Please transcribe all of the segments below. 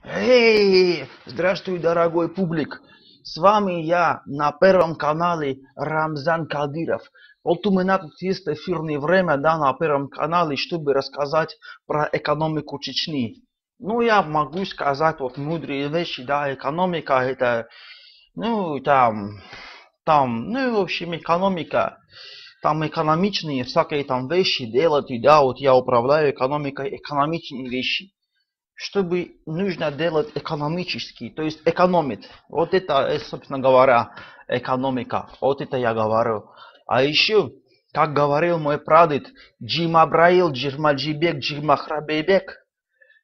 Эй, здравствуй, дорогой публик. С вами я на Первом канале Рамзан Кадыров. Вот у меня тут есть эфирное время, да, на Первом канале, чтобы рассказать про экономику Чечни. Ну, я могу сказать вот мудрые вещи, да, экономика это, ну, ну, в общем, экономика, там экономичные всякие там вещи делать, и да, вот я управляю экономикой, экономичные вещи чтобы нужно делать экономически, то есть экономить. Вот это, собственно говоря, экономика. Вот это я говорю. А еще, как говорил мой прадед Джимабраил Джирмаджибек Джимахрабейбек,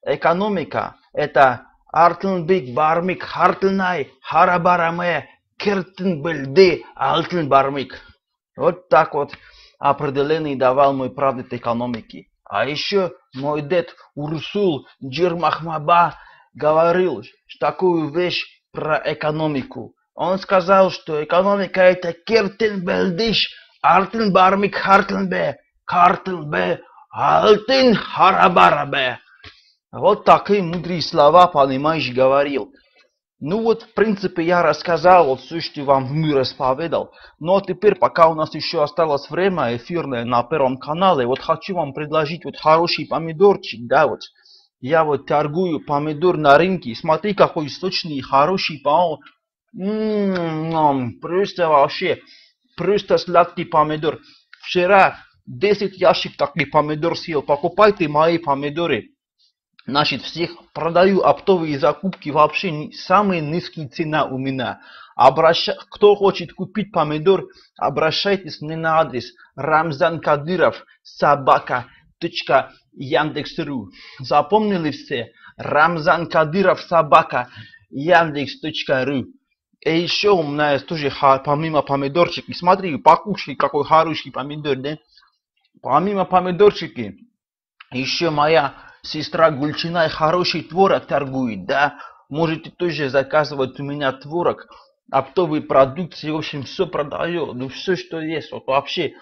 экономика это артынбек бармик хартынай харабараме киртынбылды алтын вот так вот определение давал мой прадед экономики. А еще мой дед Урсул Джирмахмаба говорил такую вещь про экономику. Он сказал, что экономика это кертенбелдиш, артен бармик хартенбе, картенбе, алтын харабарабе. Вот такие мудрые слова, понимаешь, говорил. Ну вот, в принципе, я рассказал вот все, что вам в мир расповедал. Но теперь, пока у нас еще осталось время эфирное на Первом канале, вот хочу вам предложить вот хороший помидорчик, да, вот. Я вот торгую помидор на рынке. Смотри, какой сочный, хороший помидор. Просто вообще, просто сладкий помидор. Вчера 10 ящик таких помидор съел. Покупайте мои помидоры. Значит, всех продаю оптовые закупки вообще самые низкие цена у меня. Кто хочет купить помидор, обращайтесь мне на адрес Рамзан Кадыров собака.яндекс.ру. Запомнили все? Рамзан Кадыров собака.яндекс.ру. И еще у меня есть тоже помимо помидорчики. Смотри, покушай, какой хороший помидор, да? Помимо помидорчики. Еще моя сестра Гульчина хороший творог торгует, да? Можете тоже заказывать у меня творог, оптовые продукции, в общем, все продаю, ну все, что есть, вот вообще,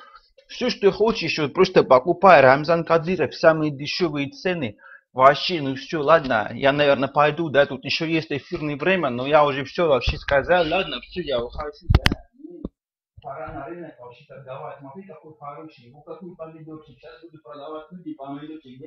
все, что хочешь, вот просто покупай, Рамзан Кадыров, самые дешевые цены, вообще, ну все, ладно, я, наверное, пойду, да, тут еще есть эфирное время, но я уже все вообще сказал, ладно, все, я ухожу, да. Пора на рынок вообще торговать. Смотри, какой хороший. Вот какой помидорчик. Сейчас буду продавать люди помидорчик.